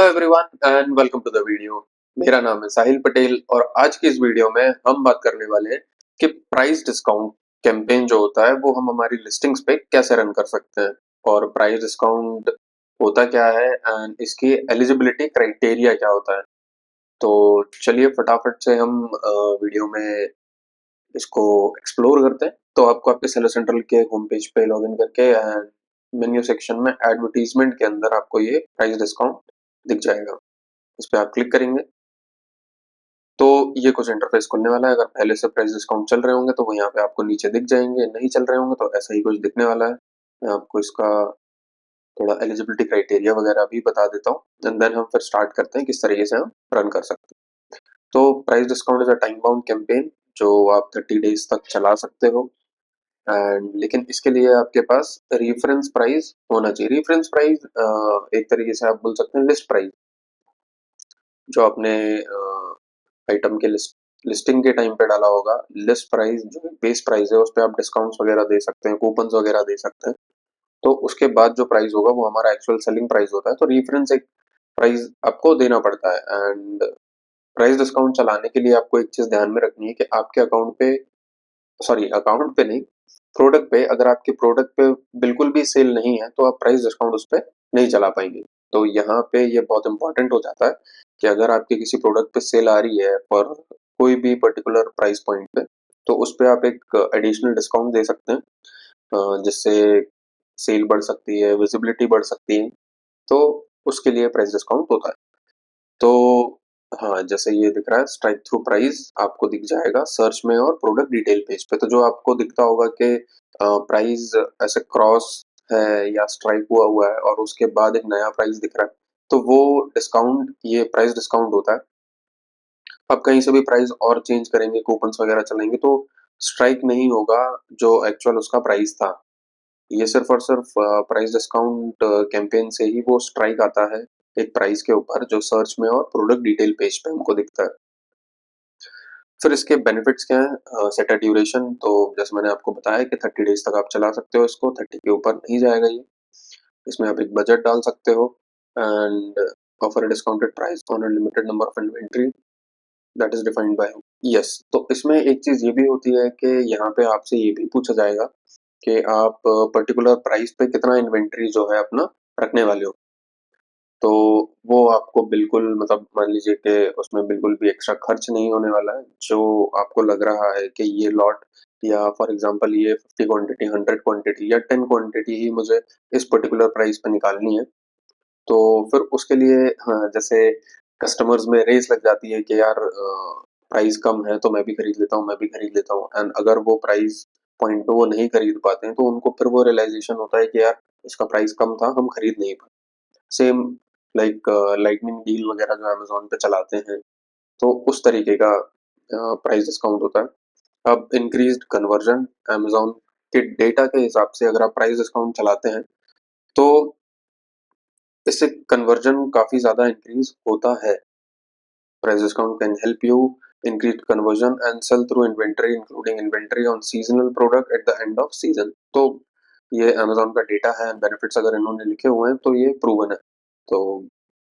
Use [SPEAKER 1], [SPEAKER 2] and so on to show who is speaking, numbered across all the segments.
[SPEAKER 1] Everyone and welcome to the video. मेरा नाम है साहिल पटेल और आज की इस वीडियो में हम बात करने वाले हैं कि प्राइस डिस्काउंट कैंपेन जो होता है वो हम हमारी लिस्टिंग्स पे कैसे रन कर सकते हैं और प्राइस डिस्काउंट होता क्या है एंड इसकी एलिजिबिलिटी क्राइटेरिया क्या होता है। तो चलिए फटाफट से हम वीडियो में इसको एक्सप्लोर करते हैं। तो आपको आपके सेलर सेंट्रल के होम पेज पे लॉगिन करके एंड मेन्यू सेक्शन में एडवर्टीजमेंट के अंदर आपको ये प्राइस डिस्काउंट दिख जाएगा। इस पे आप क्लिक करेंगे तो ये कुछ इंटरफेस खुलने वाला है। अगर पहले से प्राइस डिस्काउंट चल रहे होंगे तो वो यहाँ पे आपको नीचे दिख जाएंगे, नहीं चल रहे होंगे तो ऐसा ही कुछ दिखने वाला है। मैं आपको इसका थोड़ा एलिजिबिलिटी क्राइटेरिया वगैरह भी बता देता हूँ एंड देन हम फिर स्टार्ट करते हैं किस तरीके से हम रन कर सकते हैं। तो price discount is a time bound campaign जो आप 30 डेज तक चला सकते हो एंड लेकिन इसके लिए आपके पास रेफरेंस प्राइस होना चाहिए। रेफरेंस प्राइस एक तरीके से आप बोल सकते हैं लिस्ट प्राइस, जो आपने आइटम के लिस्टिंग के टाइम पे डाला होगा। लिस्ट प्राइस जो बेस प्राइस है उस पे आप डिस्काउंट्स वगैरह दे सकते हैं, कूपन्स वगैरह दे सकते हैं। तो उसके बाद जो प्राइस होगा वो हमारा एक्चुअल सेलिंग प्राइस होता है। तो रेफरेंस एक प्राइस आपको देना पड़ता है एंड प्राइस डिस्काउंट चलाने के लिए आपको एक चीज ध्यान में रखनी है कि आपके अकाउंट पे, सॉरी अकाउंट पे नहीं, प्रोडक्ट पे, अगर आपके प्रोडक्ट पे बिल्कुल भी सेल नहीं है तो आप प्राइस डिस्काउंट उस पे नहीं चला पाएंगे। तो यहाँ पे ये बहुत इंपॉर्टेंट हो जाता है कि अगर आपके किसी प्रोडक्ट पे सेल आ रही है फॉर कोई भी पर्टिकुलर प्राइस पॉइंट पे, तो उस पे आप एक एडिशनल डिस्काउंट दे सकते हैं जिससे सेल बढ़ सकती है, विजिबिलिटी बढ़ सकती है। तो उसके लिए प्राइस डिस्काउंट होता है। तो हाँ, जैसे ये दिख रहा है स्ट्राइक थ्रू प्राइस आपको दिख जाएगा सर्च में और प्रोडक्ट डिटेल पेज पे। तो जो आपको दिखता होगा कि प्राइस ऐसे क्रॉस है या स्ट्राइक हुआ हुआ है और उसके बाद एक नया प्राइस दिख रहा है, तो वो डिस्काउंट, ये प्राइस डिस्काउंट होता है। आप कहीं से भी प्राइस और चेंज करेंगे, कूपन्स वगैरह चलेंगे तो स्ट्राइक नहीं होगा जो एक्चुअल उसका प्राइस था। ये सिर्फ और सिर्फ प्राइस डिस्काउंट कैंपेन से ही वो स्ट्राइक आता है एक प्राइस के ऊपर जो सर्च में और प्रोडक्ट डिटेल पेज पे हमको दिखता है। फिर इसके बेनिफिट्स क्या है? सेट अ ड्यूरेशन, तो जैसे मैंने आपको बताया कि 30 डेज तक आप चला सकते हो इसको, 30 के ऊपर नहीं जाएगा ये। इसमें आप एक बजट डाल सकते हो and offer a discounted price on a limited number of inventory that is defined by you. Yes, तो इसमें एक चीज ये भी होती है कि यहाँ पे आपसे ये भी पूछा जाएगा कि आप पर्टिकुलर प्राइस पे कितना इन्वेंट्री जो है अपना रखने वाले हो। तो वो आपको बिल्कुल, मतलब मान लीजिए कि उसमें बिल्कुल भी एक्स्ट्रा खर्च नहीं होने वाला है। जो आपको लग रहा है कि ये लॉट या फॉर एग्जांपल ये 50 क्वांटिटी, 100 क्वांटिटी या 10 क्वांटिटी ही मुझे इस पर्टिकुलर प्राइस पे निकालनी है, तो फिर उसके लिए हाँ, जैसे कस्टमर्स में रेस लग जाती है कि यार प्राइस कम है तो मैं भी खरीद लेता हूँ, मैं भी खरीद लेता हूँ। एंड अगर वो प्राइस पॉइंट पे वो नहीं खरीद पाते हैं तो उनको फिर वो रियलाइजेशन होता है कि यार इसका प्राइस कम था, हम खरीद नहीं पाए। सेम लाइक लाइटनिंग डील वगैरह जो अमेज़न पे चलाते हैं, तो उस तरीके का प्राइस डिस्काउंट होता है। अब इंक्रीज्ड कन्वर्जन, अमेज़न के डेटा के हिसाब से अगर आप प्राइस डिस्काउंट चलाते हैं तो इससे कन्वर्जन काफ़ी ज़्यादा इंक्रीज़ होता है। Price discount can help you increase conversion and sell through inventory, including inventory on seasonal product at the end of season। तो ये Amazon का डेटा है, बेनिफिट्स अगर इन्होंने लिखे हुए हैं तो ये प्रूवन है। तो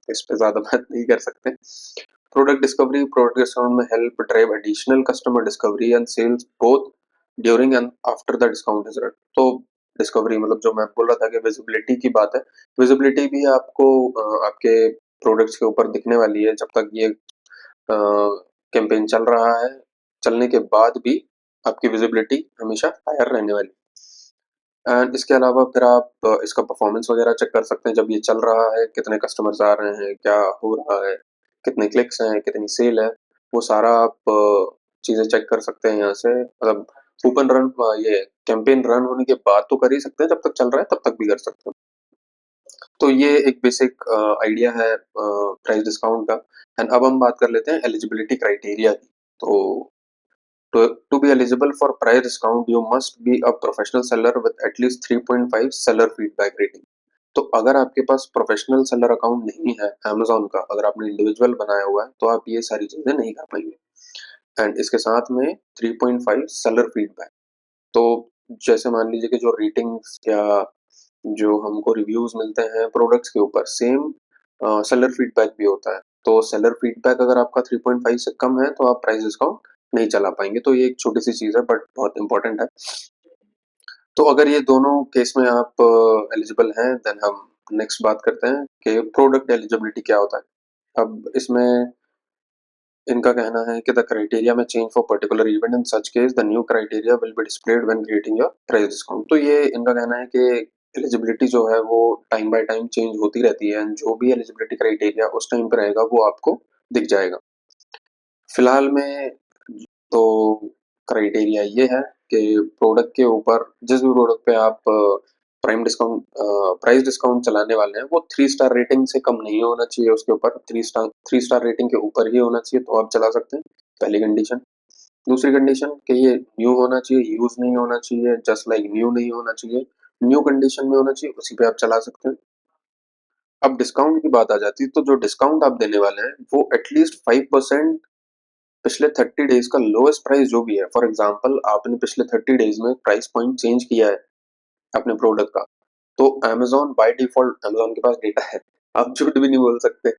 [SPEAKER 1] इस पे ज़्यादा बात नहीं कर सकते। प्रोडक्ट डिस्कवरी, प्रोडक्ट डिस्काउंट में help drive additional customer discovery and sales both during and after the discount is run. तो डिस्कवरी मतलब जो मैं बोल रहा था कि विजिबिलिटी की बात है, विजिबिलिटी भी आपको आपके प्रोडक्ट्स के ऊपर दिखने वाली है जब तक ये कैंपेन चल रहा है। चलने के बाद भी आपकी विजिबिलिटी हमेशा हायर रहने वाली। एंड इसके अलावा फिर आप इसका परफॉर्मेंस वगैरह चेक कर सकते हैं जब ये चल रहा है, कितने कस्टमर्स आ रहे हैं, क्या हो रहा है, कितने क्लिक्स हैं, कितनी सेल है, वो सारा आप चीज़ें चेक कर सकते हैं यहाँ से। मतलब कूपन रन, ये कैंपेन रन होने के बाद तो कर ही सकते हैं, जब तक चल रहा है तब तक भी कर सकते हैं। तो ये एक बेसिक आइडिया है प्राइस डिस्काउंट का। एंड अब हम बात कर लेते हैं एलिजिबिलिटी क्राइटेरिया की। तो to be eligible for price discount you must be a professional seller with at least 3.5 seller feedback rating. तो अगर आपके पास प्रोफेशनल सेलर अकाउंट नहीं है अमेजोन का, अगर आपने इंडिविजुअल बनाया हुआ है तो आप ये सारी चीजें नहीं कर पाएंगे। एंड इसके साथ में 3.5 सेलर फीडबैक। तो जैसे मान लीजिए कि जो रेटिंग्स या जो हमको रिव्यूज मिलते हैं प्रोडक्ट्स के ऊपर, सेम सेलर फीडबैक भी होता है। तो सेलर फीडबैक अगर आपका 3.5 से कम है तो आप प्राइस डिस्काउंट नहीं चला पाएंगे। तो ये एक छोटी सी चीज़ है बट बहुत इंपॉर्टेंट है। तो अगर ये दोनों केस में आप एलिजिबल हैं देन हम नेक्स्ट बात करते हैं कि प्रोडक्ट एलिजिबिलिटी क्या होता है। अब इसमें इनका कहना है कि द क्राइटेरिया में change for particular event in such case the new criteria will be displayed when creating your price discount. तो ये इनका कहना है कि एलिजिबिलिटी जो है वो टाइम बाय टाइम चेंज होती रहती है एंड जो भी एलिजिबिलिटी क्राइटेरिया उस टाइम पे रहेगा वो आपको दिख जाएगा। फिलहाल में तो क्राइटेरिया ये है कि प्रोडक्ट के ऊपर जिस भी प्रोडक्ट पे आप प्राइस डिस्काउंट चलाने वाले हैं वो 3 स्टार रेटिंग से कम नहीं होना चाहिए। उसके ऊपर 3 स्टार रेटिंग के ऊपर ही होना चाहिए तो आप चला सकते हैं, पहली कंडीशन। दूसरी कंडीशन कि ये न्यू होना चाहिए, यूज नहीं होना चाहिए, जस्ट लाइक न्यू नहीं होना चाहिए, न्यू कंडीशन में होना चाहिए, उसी पे आप चला सकते हैं। अब डिस्काउंट की बात आ जाती है तो जो डिस्काउंट आप देने वाले हैं वो एटलीस्ट 5% पिछले 30 डेज का लोएस्ट प्राइस जो भी है। फॉर एग्जाम्पल आपने पिछले 30 डेज में प्राइस पॉइंट चेंज किया है अपने प्रोडक्ट का, तो अमेजोन बाय डिफॉल्ट, अमेजोन के पास डेटा है, आप झूठ भी नहीं बोल सकते।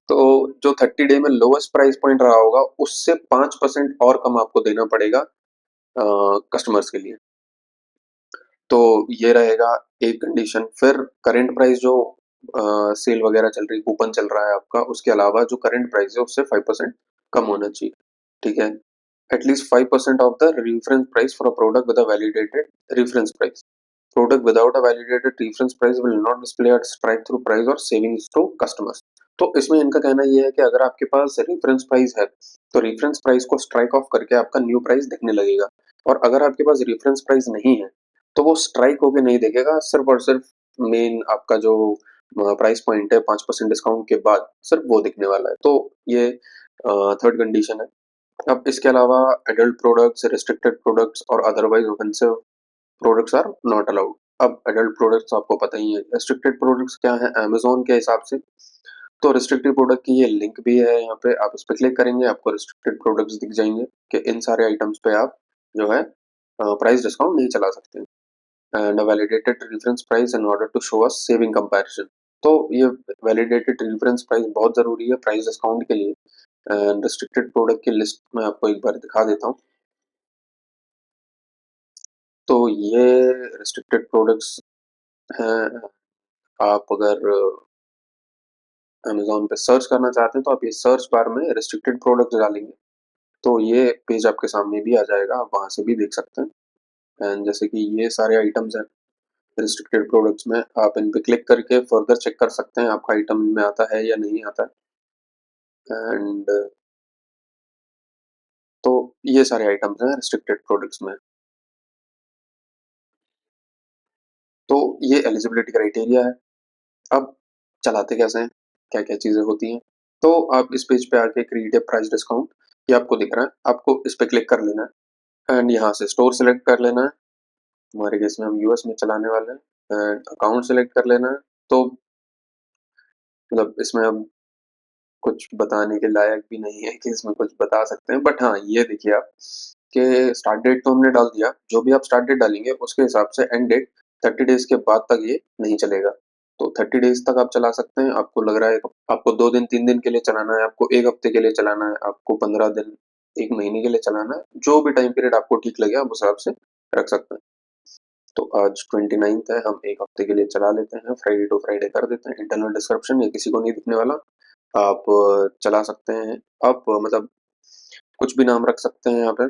[SPEAKER 1] तो जो 30 डे में लोएस्ट प्राइस पॉइंट रहा होगा उससे 5% और कम आपको देना पड़ेगा कस्टमर्स के लिए। तो ये रहेगा एक कंडीशन। फिर करंट प्राइस जो सेल वगैरह चल रही, कूपन चल रहा है आपका, उसके अलावा जो करंट प्राइस है उससे 5% कम होना चाहिए। ठीक है, at least 5% of the reference price for a product with a validated reference price. Product without a validated reference price will not display at strike through price और सेविंग्स टू कस्टमर्स। तो इसमें इनका कहना ये है कि अगर आपके पास रेफरेंस प्राइस है तो रेफरेंस प्राइस को स्ट्राइक ऑफ करके आपका न्यू प्राइस दिखने लगेगा, और अगर आपके पास रेफरेंस प्राइस नहीं है तो वो स्ट्राइक होके नहीं दिखेगा, सिर्फ और सिर्फ मेन आपका जो प्राइस पॉइंट है 5% डिस्काउंट के बाद सिर्फ वो दिखने वाला है। तो ये थर्ड कंडीशन है। अब इसके अलावा एडल्ट प्रोडक्ट्स, रिस्ट्रिक्टेड प्रोडक्ट्स और otherwise offensive products are not allowed. अब एडल्ट प्रोडक्ट्स आपको पता ही है। रिस्ट्रिक्टेड प्रोडक्ट्स क्या है अमेजोन के हिसाब से? तो रिस्ट्रिक्टेड प्रोडक्ट की ये लिंक भी है यहाँ पे, आप इस पे क्लिक करेंगे आपको रिस्ट्रिक्टेड प्रोडक्ट्स दिख जाएंगे कि इन सारे आइटम्स पे आप जो है प्राइस डिस्काउंट नहीं चला सकते। And validated reference price in order to show a saving comparison. तो ये वैलिडेटेड रेफरेंस प्राइस बहुत जरूरी है प्राइस डिस्काउंट के लिए। एंड रिस्ट्रिक्टेड प्रोडक्ट की लिस्ट मैं आपको एक बार दिखा देता हूँ। तो ये रिस्ट्रिक्टेड प्रोडक्ट्स हैं। आप अगर अमेज़न पे सर्च करना चाहते हैं तो आप ये सर्च बार में रिस्ट्रिक्टेड प्रोडक्ट्स डालेंगे तो ये पेज आपके सामने भी आ जाएगा, आप वहाँ से भी देख सकते हैं। एंड जैसे कि ये सारे आइटम्स हैं रिस्ट्रिक्टेड प्रोडक्ट्स में, आप इन पे क्लिक करके फर्दर चेक कर सकते हैं आपका आइटम में आता है या नहीं आता है। एंड तो ये सारे आइटम्स हैं रिस्ट्रिक्टेड प्रोडक्ट्स में। तो ये एलिजिबिलिटी क्राइटेरिया है। अब चलाते कैसे हैं, क्या-क्या चीज़ें होती हैं? तो आप इस पेज पे आके क्रिएट अ प्राइस डिस्काउंट, ये आपको दिख रहा है, आपको इस पे क्लिक कर लेना है एंड यहाँ से स्टोर सेलेक्ट कर लेना है। हमारे केस में हम यूएस में चलाने वाले हैं एंड अकाउंट सेलेक्ट कर लेना है। तो मतलब इसमें अब कुछ बताने के लायक भी नहीं है कि इसमें कुछ बता सकते हैं, बट हाँ, ये देखिए आप कि स्टार्ट डेट तो हमने डाल दिया, जो भी आप स्टार्ट डेट डालेंगे उसके हिसाब से एंड डेट 30 डेज के बाद तक ये नहीं चलेगा। तो 30 डेज तक आप चला सकते हैं। आपको लग रहा है आपको 2 दिन 3 दिन के लिए चलाना है, आपको 1 हफ्ते के लिए चलाना है, आपको 15 दिन 1 महीने के लिए चलाना है, जो भी टाइम पीरियड आपको ठीक लगे आप उस हिसाब से रख सकते हैं। तो आज 29th है, हम 1 हफ्ते के लिए चला लेते हैं, फ्राइडे टू फ्राइडे कर देते हैं। इंटरनल डिस्क्रिप्शन ये किसी को नहीं दिखने वाला, आप चला सकते हैं। आप मतलब कुछ भी नाम रख सकते हैं यहाँ पे।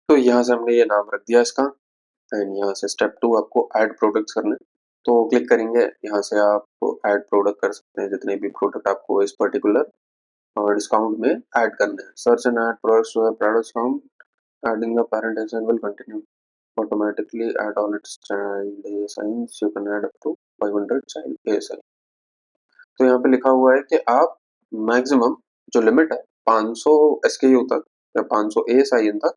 [SPEAKER 1] तो यहाँ से हमने ये नाम रख दिया इसका एंड यहाँ से स्टेप 2 आपको ऐड प्रोडक्ट्स करने हैं। तो क्लिक करेंगे, यहाँ से आप ऐड प्रोडक्ट कर सकते हैं जितने भी प्रोडक्ट आपको इस पर्टिकुलर डिस्काउंट में ऐड करने हैं। Search and add products to price discount, adding the parent ASIN will continue automatically add all its child ASINs. You can add up to 500 child ASI। तो यहाँ पे लिखा हुआ है कि आप मैक्सिमम जो लिमिट है 500 SKU तक या 500 ASIN तक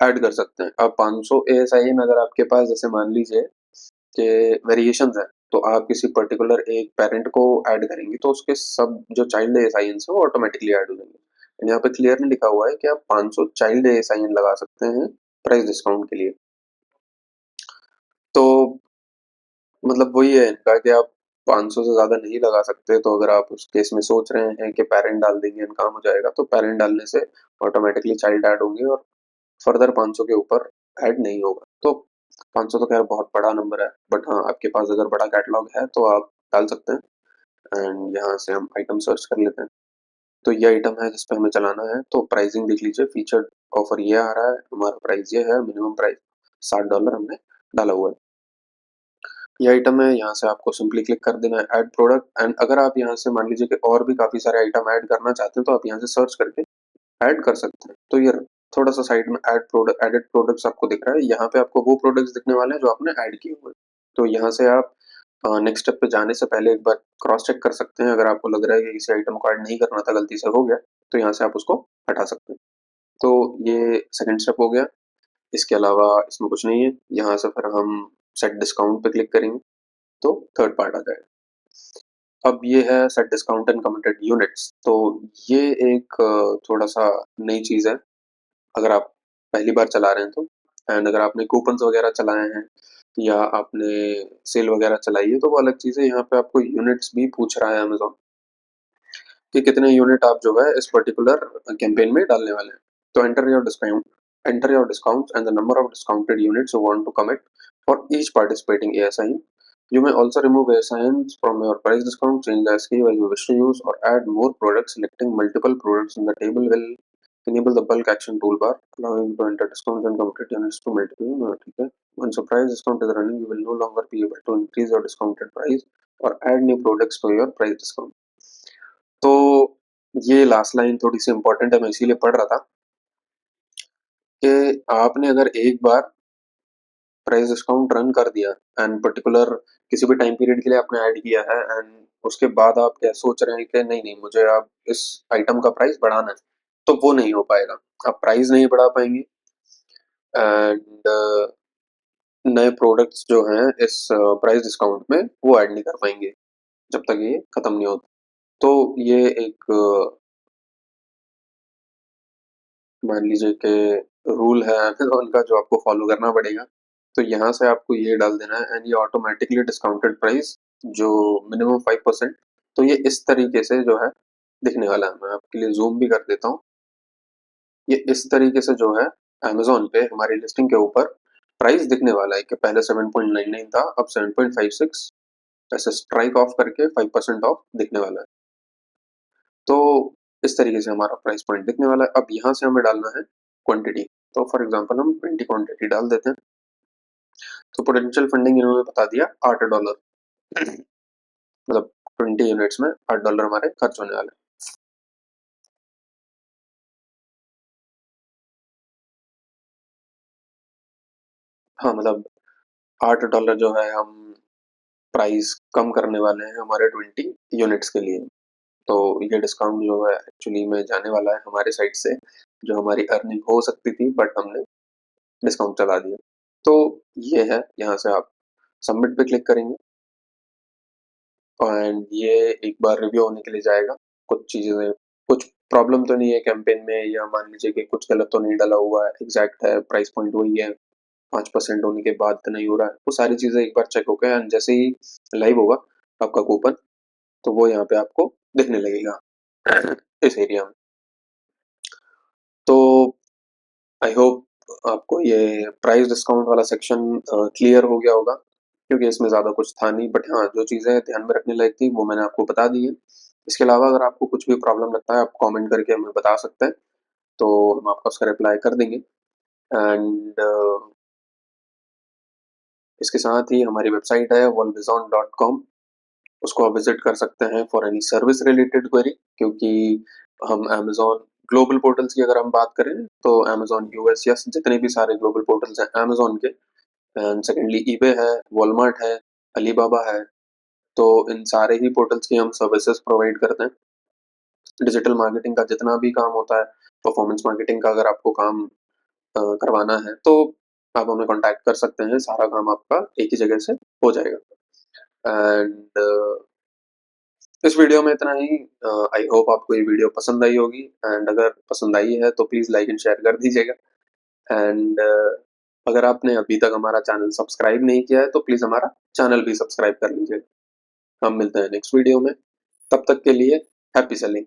[SPEAKER 1] ऐड कर सकते हैं। अब 500 ASIN अगर आपके पास जैसे मान लीजिए कि वेरिएशंस है तो आप किसी पर्टिकुलर एक पेरेंट को ऐड करेंगे तो उसके सब जो चाइल्ड ASINs है वो ऑटोमेटिकली ऐड हो जाएंगे। एंड यहाँ पे क्लियरली लिखा हुआ है कि आप 500 चाइल्ड ASIN लगा सकते हैं प्राइस डिस्काउंट के लिए। तो मतलब वही है इनका कि आप 500 से ज़्यादा नहीं लगा सकते, तो अगर आप उस केस में सोच रहे हैं कि पेरेंट डाल देंगे एंड काम हो जाएगा, तो पेरेंट डालने से ऑटोमेटिकली चाइल्ड ऐड होंगे और फर्दर 500 के ऊपर ऐड नहीं होगा। तो 500 तो खैर बहुत बड़ा नंबर है, बट हाँ, आपके पास अगर बड़ा कैटलॉग है तो आप डाल सकते हैं। एंड यहाँ से हम आइटम सर्च कर लेते हैं। तो ये आइटम है जिस पे हमें चलाना है। तो प्राइसिंग देख लीजिए, फीचर्ड ऑफर ये आ रहा है, हमारा प्राइस ये है, मिनिमम प्राइस $60 हमने डाला हुआ है। ये आइटम है, यहाँ से आपको सिंपली क्लिक कर देना है ऐड प्रोडक्ट। एंड अगर आप यहाँ से मान लीजिए कि और भी काफ़ी सारे आइटम ऐड करना चाहते हैं, तो आप यहाँ से सर्च करके ऐड कर सकते हैं। तो ये थोड़ा सा साइड में ऐड प्रोडक्ट, एडेड प्रोडक्ट्स आपको दिख रहा है, यहाँ पे आपको वो प्रोडक्ट्स दिखने वाले हैं जो आपने ऐड किए हुए हैं। तो यहाँ से आप नेक्स्ट स्टेप पे जाने से पहले एक बार क्रॉस चेक कर सकते हैं। अगर आपको लग रहा है कि किसी आइटम को ऐड नहीं करना था, गलती से हो गया, तो यहाँ से आप उसको हटा सकते हैं। तो ये सेकंड स्टेप हो गया। इसके अलावा इसमें कुछ नहीं है। यहाँ से फिर हम सेट डिस्काउंट पे क्लिक करेंगे तो थर्ड पार्ट आ जाएगा। अब ये है set discount and committed units. तो ये एक थोड़ा सा नई चीज़ है अगर आप पहली बार चला रहे हैं तो। एंड अगर आपने कूपन्स वगैरह चलाए हैं या आपने सेल वगैरह चलाई है तो वो अलग चीज़ है। यहाँ पे आपको यूनिट्स भी पूछ रहा है अमेज़न कि कितने यूनिट आप जो है इस पर्टिकुलर कैंपेन में डालने वाले हैं। तो enter your discount and the number of discounted units you want to commit for each participating ASIN. You may also remove ASINs from your price discount, change the SKU as you wish to use, or add more products. Selecting multiple products in the table will enable the bulk action toolbar, allowing you to enter discounts and committed units to multiple. ठीक है. Once a price discount is running, you will no longer be able to increase your discounted price or add new products to your price discount. तो ये last line थोड़ी सी important है, मैं इसीलिए पढ़ रहा था कि आपने अगर एक बार प्राइस डिस्काउंट रन कर दिया एंड पर्टिकुलर किसी भी टाइम पीरियड के लिए आपने ऐड किया है एंड उसके बाद आप क्या सोच रहे हैं कि नहीं नहीं मुझे आप इस आइटम का प्राइस बढ़ाना है, तो वो नहीं हो पाएगा। आप प्राइस नहीं बढ़ा पाएंगे एंड नए प्रोडक्ट्स जो हैं इस प्राइस डिस्काउंट में वो ऐड नहीं कर पाएंगे जब तक ये खत्म नहीं होता। तो ये एक मान लीजिए कि रूल है अमेज़न का जो आपको फॉलो करना पड़ेगा। तो यहाँ से आपको ये डाल देना है एंड ये ऑटोमेटिकली डिस्काउंटेड प्राइस जो मिनिमम 5%, तो ये इस तरीके से जो है दिखने वाला है। मैं आपके लिए ज़ूम भी कर देता हूँ। ये इस तरीके से जो है अमेज़न पे हमारी लिस्टिंग के ऊपर प्राइस दिखने वाला है कि पहले 7.99 था, अब 7.56, ऐसे स्ट्राइक ऑफ करके 5% ऑफ दिखने वाला है। तो इस तरीके से हमारा प्राइस पॉइंट दिखने वाला है। अब यहाँ से हमें डालना है क्वांटिटी। तो फॉर एग्जांपल हम 20 क्वांटिटी डाल देते हैं। तो पोटेंशियल फंडिंग इन्होंने बता दिया $8, मतलब 20 यूनिट्स में $8 हमारे खर्च होने वाले हैं। हाँ, मतलब $8 जो है हम प्राइस कम करने वाले हैं हमारे 20 यूनिट्स के लिए। तो ये डिस्काउंट जो है एक्चुअली में जाने वाला है हमारे साइड से, जो हमारी अर्निंग हो सकती थी बट हमने डिस्काउंट चला दिया। तो ये है, यहाँ से आप सबमिट पे क्लिक करेंगे एंड ये एक बार रिव्यू होने के लिए जाएगा। कुछ चीज़ें, कुछ प्रॉब्लम तो नहीं है कैंपेन में, या मान लीजिए कि कुछ गलत तो नहीं डाला हुआ है, एग्जैक्ट है, प्राइस पॉइंट वही है, 5% होने के बाद तो नहीं हो रहा है, वो सारी चीज़ें एक बार चेक हो गए एंड जैसे ही लाइव होगा आपका कूपन, तो वो यहाँ पे आपको दिखने लगेगा इस एरिया में। तो आई होप आपको ये प्राइस डिस्काउंट वाला सेक्शन क्लियर हो गया होगा, क्योंकि इसमें ज़्यादा कुछ था नहीं, बट हाँ, जो चीज़ें ध्यान में रखने लायक थी वो मैंने आपको बता दी है। इसके अलावा अगर आपको कुछ भी प्रॉब्लम लगता है आप कमेंट करके हमें बता सकते हैं, तो हम आपका उसका रिप्लाई कर देंगे। एंड इसके साथ ही हमारी वेबसाइट है volvizon.com, उसको आप विजिट कर सकते हैं for any service related query, क्योंकि हम अमेज़न ग्लोबल पोर्टल्स की अगर हम बात करें तो अमेज़न यूएस, यस, जितने भी सारे ग्लोबल पोर्टल्स हैं अमेज़न के, एंड सेकेंडली ईबे है, वॉलमार्ट है, अलीबाबा है, तो इन सारे ही पोर्टल्स की हम सर्विसेज प्रोवाइड करते हैं। डिजिटल मार्केटिंग का जितना भी काम होता है, परफॉर्मेंस मार्केटिंग का अगर आपको काम करवाना है तो आप हमें कॉन्टैक्ट कर सकते हैं, सारा काम आपका एक ही जगह से हो जाएगा। एंड इस वीडियो में इतना ही। आई होप आपको ये वीडियो पसंद आई होगी, एंड अगर पसंद आई है तो प्लीज़ लाइक एंड शेयर कर दीजिएगा। एंड अगर आपने अभी तक हमारा चैनल सब्सक्राइब नहीं किया है तो प्लीज़ हमारा चैनल भी सब्सक्राइब कर लीजिएगा। हम मिलते हैं नेक्स्ट वीडियो में, तब तक के लिए हैप्पी सेलिंग।